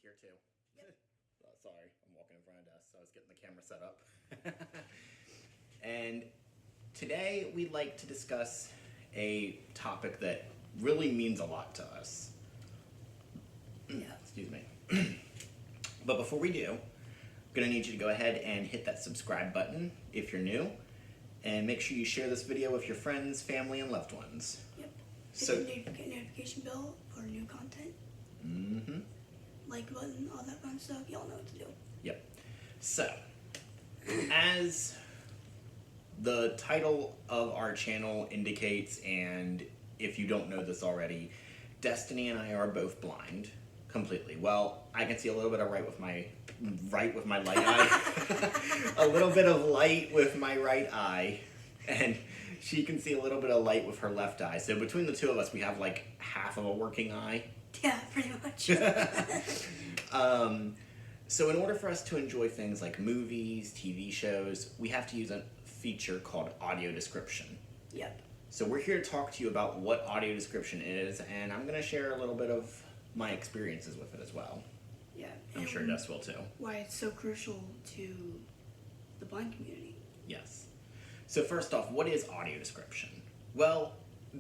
here too. Yep. Sorry, I'm walking in front of a desk, so I was getting the camera set up. And today we'd like to discuss a topic that really means a lot to us. Yeah. Excuse me. But before we do, I'm going to need you to go ahead and hit that subscribe button if you're new, and make sure you share this video with your friends, family, and loved ones. Yep. So, Hit the notification bell for new content. mm-hmm. Like button, all that fun stuff. Y'all know what to do. Yep. So, as the title of our channel indicates, and if you don't know this already, Destiny and I are both blind completely. Well, I can see a little bit of right with my light eye, a little bit of light with my right eye, and she can see a little bit of light with her left eye. So between the two of us, we have like half of a working eye. Yeah, pretty much. So in order for us to enjoy things like movies, TV shows, we have to use a feature called audio description. Yep. So we're here to talk to you about what audio description is, and I'm going to share a little bit of my experiences with it as well. Yeah. I'm sure Dust will too. Why it's so crucial to the blind community. Yes. So first off, what is audio description? Well,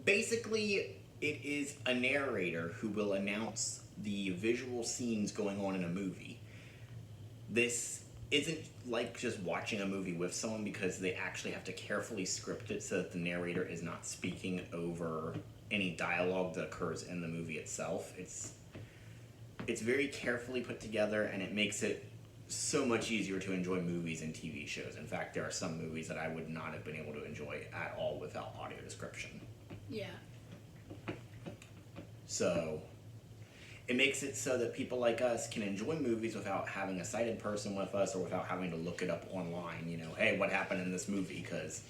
basically it is a narrator who will announce the visual scenes going on in a movie. This isn't like just watching a movie with someone, because they actually have to carefully script it so that the narrator is not speaking over any dialogue that occurs in the movie itself. It's very carefully put together, and it makes it so much easier to enjoy movies and TV shows. In fact, there are some movies that I would not have been able to enjoy at all without audio description. Yeah. So it makes it so that people like us can enjoy movies without having a sighted person with us, or without having to look it up online, hey, what happened in this movie? Because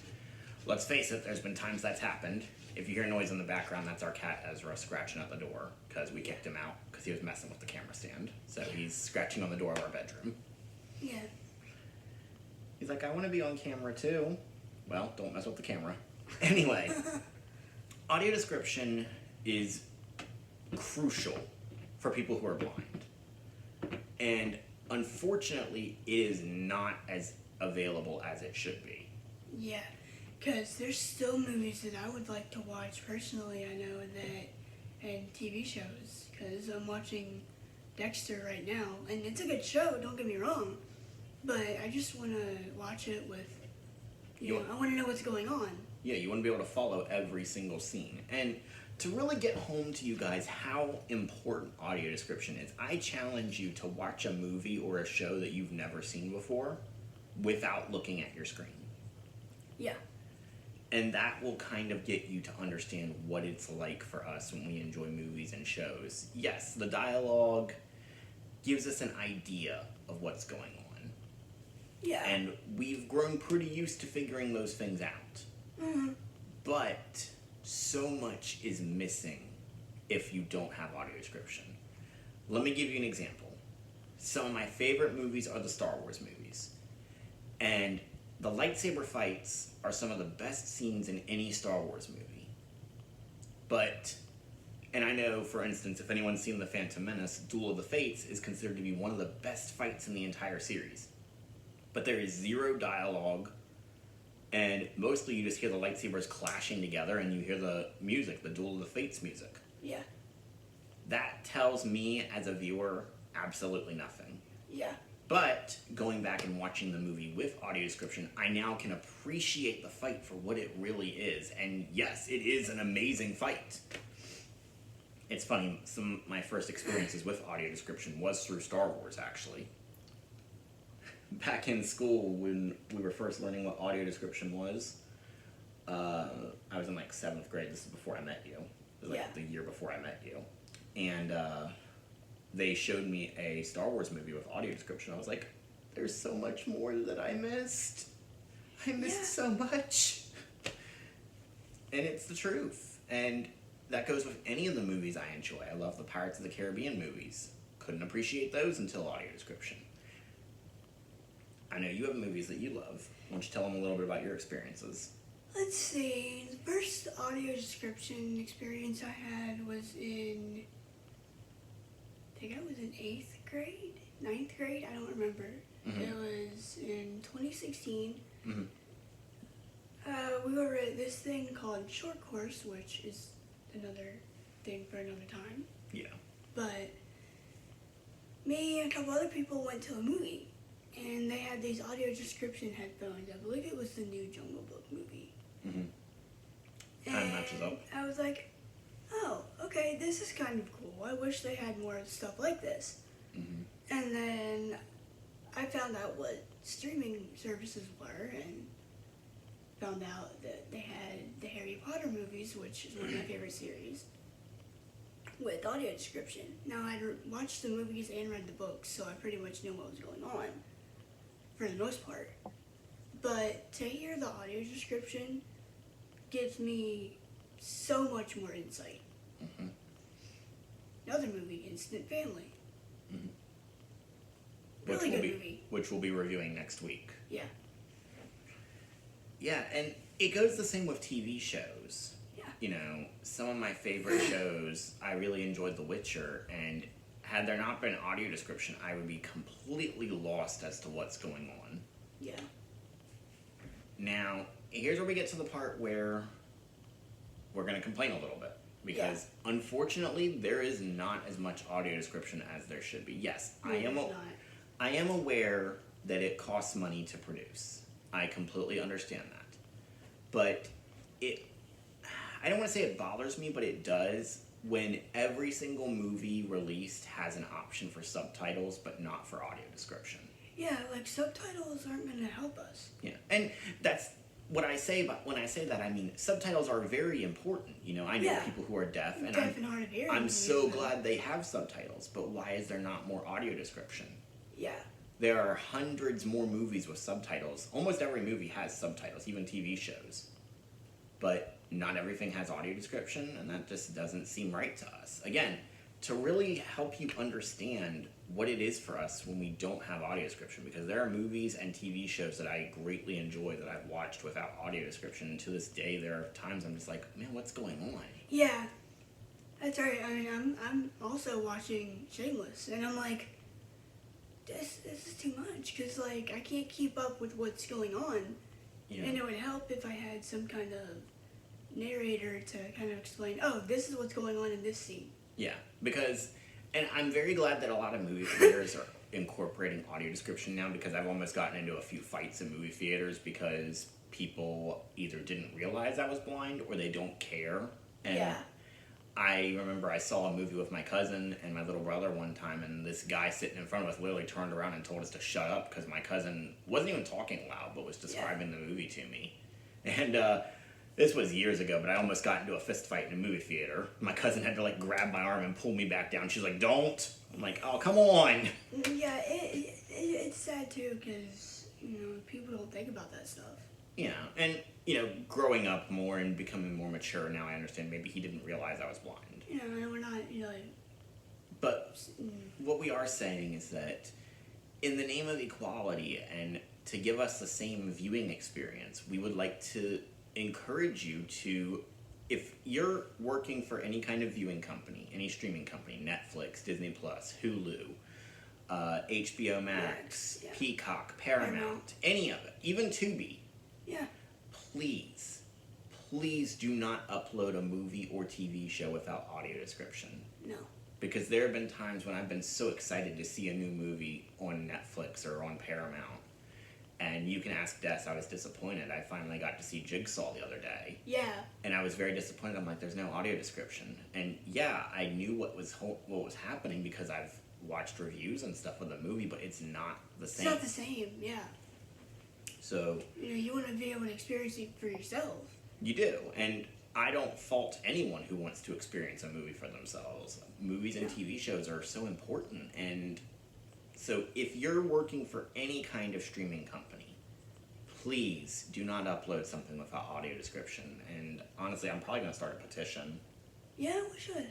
let's face it, there's been times that's happened. If you hear noise in the background, that's our cat Ezra scratching at the door, because we kicked him out because he was messing with the camera stand. So he's scratching on the door of our bedroom. Yeah. He's like, I want to be on camera too. Well, don't mess with the camera. Anyway, audio description is crucial for people who are blind. And unfortunately, it is not as available as it should be. Yeah. Because there's still movies that I would like to watch personally, I know, and TV shows. Because I'm watching Dexter right now, and it's a good show, don't get me wrong. But I just want to watch it with, I want to know what's going on. Yeah, you want to be able to follow every single scene. And to really get home to you guys how important audio description is, I challenge you to watch a movie or a show that you've never seen before without looking at your screen. Yeah. And that will kind of get you to understand what it's like for us when we enjoy movies and shows. Yes, the dialogue gives us an idea of what's going on. Yeah. And we've grown pretty used to figuring those things out. Mm-hmm. But so much is missing if you don't have audio description. Let me give you an example. Some of my favorite movies are the Star Wars movies. And the lightsaber fights are some of the best scenes in any Star Wars movie. But, and I know, for instance, if anyone's seen The Phantom Menace, Duel of the Fates is considered to be one of the best fights in the entire series. But there is zero dialogue, and mostly you just hear the lightsabers clashing together, and you hear the music, the Duel of the Fates music. Yeah. That tells me, as a viewer, absolutely nothing. Yeah. But going back and watching the movie with audio description, I now can appreciate the fight for what it really is. And yes, it is an amazing fight. It's funny, some of my first experiences with audio description was through Star Wars, actually. Back in school, when we were first learning what audio description was, I was in like 7th grade. This is before I met you. It was like the year before I met you. And they showed me a Star Wars movie with audio description. I was like, there's so much more that I missed. I missed so much. And it's the truth. And that goes with any of the movies I enjoy. I love the Pirates of the Caribbean movies. Couldn't appreciate those until audio description. I know you have movies that you love. Why don't you tell them a little bit about your experiences? Let's see. The first audio description experience I had was in think I was in 8th grade, 9th grade, I don't remember. Mm-hmm. It was in 2016. Mm-hmm. We were at this thing called Short Course, which is another thing for another time. Yeah. But me and a couple other people went to a movie, and they had these audio description headphones. I believe it was the new Jungle Book movie. Mm-hmm. Kind of matches up. I was like, oh, okay, this is kind of cool. I wish they had more stuff like this. Mm-hmm. And then I found out what streaming services were, and found out that they had the Harry Potter movies, which is one of my favorite series, with audio description. Now, I'd watched the movies and read the books, so I pretty much knew what was going on, for the most part. But to hear the audio description gives me so much more insight. Mm-hmm. Another movie, Instant Family. Mm-hmm. Really good movie. Which we'll be reviewing next week. Yeah. Yeah, and it goes the same with TV shows. Yeah. You know, some of my favorite shows, I really enjoyed The Witcher, and had there not been audio description, I would be completely lost as to what's going on. Yeah. Now, here's where we get to the part where we're going to complain a little bit. Because, unfortunately, there is not as much audio description as there should be. Yes, No, I am aware that it costs money to produce. I completely understand that. But I don't want to say it bothers me, but it does when every single movie released has an option for subtitles, but not for audio description. Yeah, like subtitles aren't going to help us. Yeah, and that's what I say, but when I say that, I mean subtitles are very important. You know, I know people who are deaf, and Deaf and hard of hearing. I'm so glad they have subtitles, but why is there not more audio description? Yeah. There are hundreds more movies with subtitles. Almost every movie has subtitles, even TV shows. But not everything has audio description, and that just doesn't seem right to us. Again, to really help you understand what it is for us when we don't have audio description, because there are movies and TV shows that I greatly enjoy that I've watched without audio description, and to this day there are times I'm just like, man, what's going on? Yeah, that's right. I mean, I'm also watching Shameless, and I'm like, this is too much, because like I can't keep up with what's going on. Yeah. And it would help if I had some kind of narrator to kind of explain, oh, this is what's going on in this scene. Yeah, because, and I'm very glad that a lot of movie theaters are incorporating audio description now, because I've almost gotten into a few fights in movie theaters because people either didn't realize I was blind or they don't care. And Yeah. I remember I saw a movie with my cousin and my little brother one time, and this guy sitting in front of us literally turned around and told us to shut up because my cousin wasn't even talking loud but was describing the movie to me. And this was years ago, but I almost got into a fist fight in a movie theater. My cousin had to like grab my arm and pull me back down. She's like, "Don't." I'm like, "Oh, come on." Yeah, it's sad too, because, you know, people don't think about that stuff. Yeah, and, you know, growing up more and becoming more mature now, I understand maybe he didn't realize I was blind. You know, and we're not, you know, like... But what we are saying is that in the name of equality and to give us the same viewing experience, we would like to encourage you to, if you're working for any kind of viewing company, any streaming company, Netflix, Disney Plus, Hulu, HBO Max, Peacock, Paramount, any of it, even Tubi, please do not upload a movie or TV show without audio description. No. Because there have been times when I've been so excited to see a new movie on Netflix or on Paramount, and you can ask Des, I was disappointed. I finally got to see Jigsaw the other day. Yeah. And I was very disappointed. I'm like, there's no audio description. And yeah, I knew what was happening because I've watched reviews and stuff of the movie, but it's not the same. It's not the same, yeah. So... You know, you want to be able to experience it for yourself. You do, and I don't fault anyone who wants to experience a movie for themselves. Movies and TV shows are so important, and so if you're working for any kind of streaming company, please do not upload something without audio description. And honestly, I'm probably going to start a petition. Yeah, we should.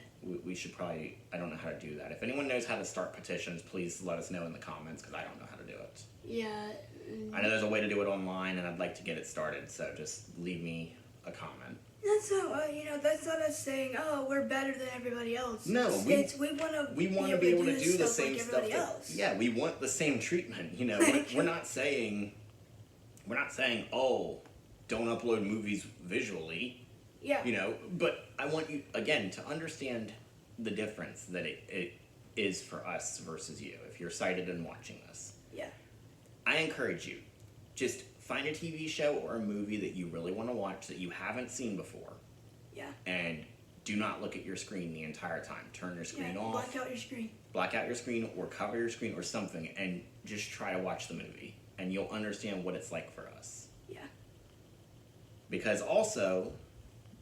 We should probably, I don't know how to do that. If anyone knows how to start petitions, please let us know in the comments, because I don't know how to do it. Yeah. I know there's a way to do it online, and I'd like to get it started, so just leave me a comment. That's not, that's not us saying, oh, we're better than everybody else. No, we want to be able to do the stuff same like stuff. everybody else. Yeah, we want the same treatment. We're not saying, oh, don't upload movies visually. Yeah. But I want you again to understand the difference that it is for us versus you. If you're sighted and watching this, Yeah. I encourage you, just find a TV show or a movie that you really want to watch that you haven't seen before. Yeah. And do not look at your screen the entire time. Turn your screen off. Black out your screen. Black out your screen or cover your screen or something and just try to watch the movie. And you'll understand what it's like for us. Yeah. Because also,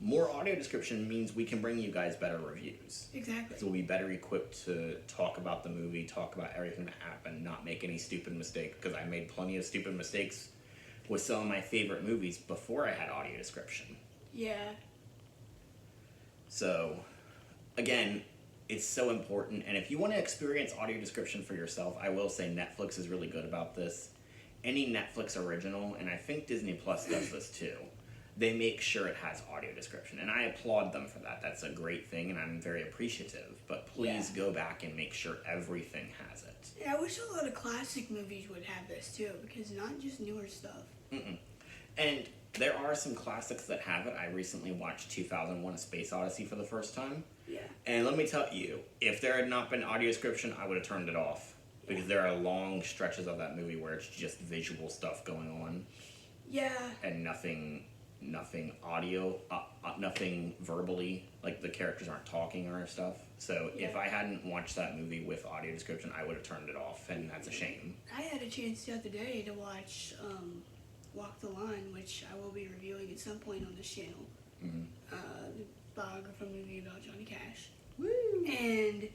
more audio description means we can bring you guys better reviews. Exactly. So we'll be better equipped to talk about the movie, talk about everything that happened, not make any stupid mistakes. Because I made plenty of stupid mistakes with some of my favorite movies before I had audio description. Yeah. So, again, it's so important. And if you want to experience audio description for yourself, I will say Netflix is really good about this. Any Netflix original, and I think Disney Plus does this too, they make sure it has audio description. And I applaud them for that. That's a great thing, and I'm very appreciative. But please go back and make sure everything has it. Yeah, I wish a lot of classic movies would have this too, because not just newer stuff. And there are some classics that have it. I recently watched 2001: A Space Odyssey for the first time. Yeah. And let me tell you, if there had not been audio description, I would have turned it off. Because there are long stretches of that movie where it's just visual stuff going on. Yeah. And nothing audio, nothing verbally, like the characters aren't talking or stuff. So if I hadn't watched that movie with audio description, I would have turned it off, and that's a shame. I had a chance the other day to watch Walk the Line, which I will be reviewing at some point on this channel. The biography movie about Johnny Cash. Woo! And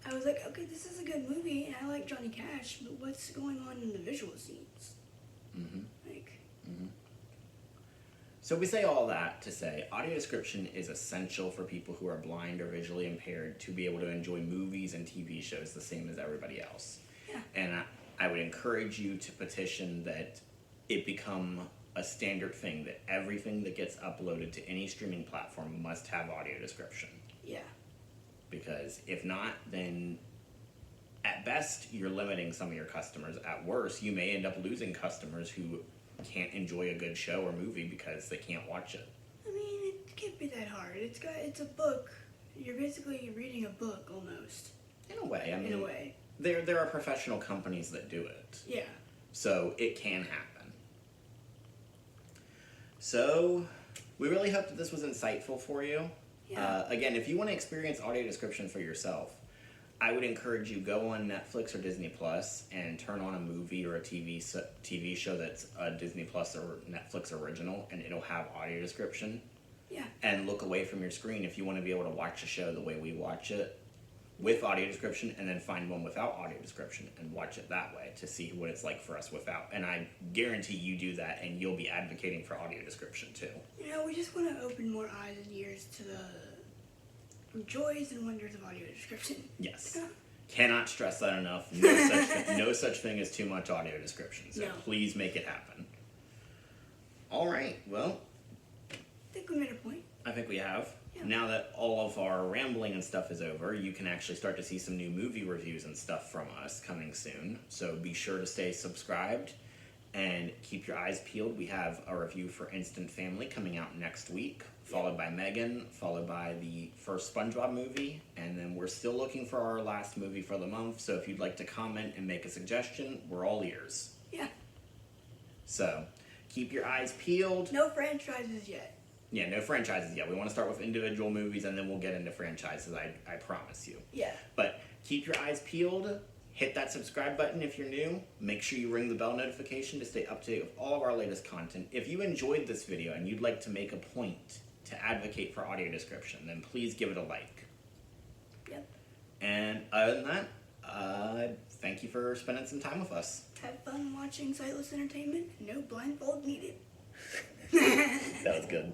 I was like, okay, this is a good movie, and I like Johnny Cash, but what's going on in the visual scenes? So we say all that to say audio description is essential for people who are blind or visually impaired to be able to enjoy movies and TV shows the same as everybody else. Yeah. And I would encourage you to petition that it become a standard thing that everything that gets uploaded to any streaming platform must have audio description. Yeah. Because if not, then at best you're limiting some of your customers. At worst, you may end up losing customers who can't enjoy a good show or movie because they can't watch it. I mean, it can't be that hard. It's a book. You're basically reading a book almost. In a way, I mean. In a way. There are professional companies that do it. Yeah. So it can happen. So we really hope that this was insightful for you. Yeah. Again, if you want to experience audio description for yourself, I would encourage you go on Netflix or Disney Plus and turn on a movie or a TV show that's a Disney Plus or Netflix original, and it'll have audio description. Yeah. And look away from your screen if you want to be able to watch a show the way we watch it with audio description, and then find one without audio description and watch it that way to see what it's like for us without. And I guarantee you do that, and you'll be advocating for audio description too. We just want to open more eyes and ears to the joys and wonders of audio description. Yes. Cannot stress that enough. No such thing as too much audio description. So please make it happen. All right. Well, I think we made a point. I think we have. Yeah. Now that all of our rambling and stuff is over, you can actually start to see some new movie reviews and stuff from us coming soon. So be sure to stay subscribed and keep your eyes peeled. We have a review for Instant Family coming out next week, followed by Megan, followed by the first SpongeBob movie, and then we're still looking for our last movie for the month. So if you'd like to comment and make a suggestion, we're all ears. Yeah. So keep your eyes peeled. No franchises yet. Yeah, no franchises yet. We want to start with individual movies, and then we'll get into franchises, I promise you. Yeah. But keep your eyes peeled. Hit that subscribe button if you're new. Make sure you ring the bell notification to stay up to date with all of our latest content. If you enjoyed this video and you'd like to make a point to advocate for audio description, then please give it a like. Yep. And other than that, thank you for spending some time with us. Have fun watching Sightless Entertainment. No blindfold needed. That was good.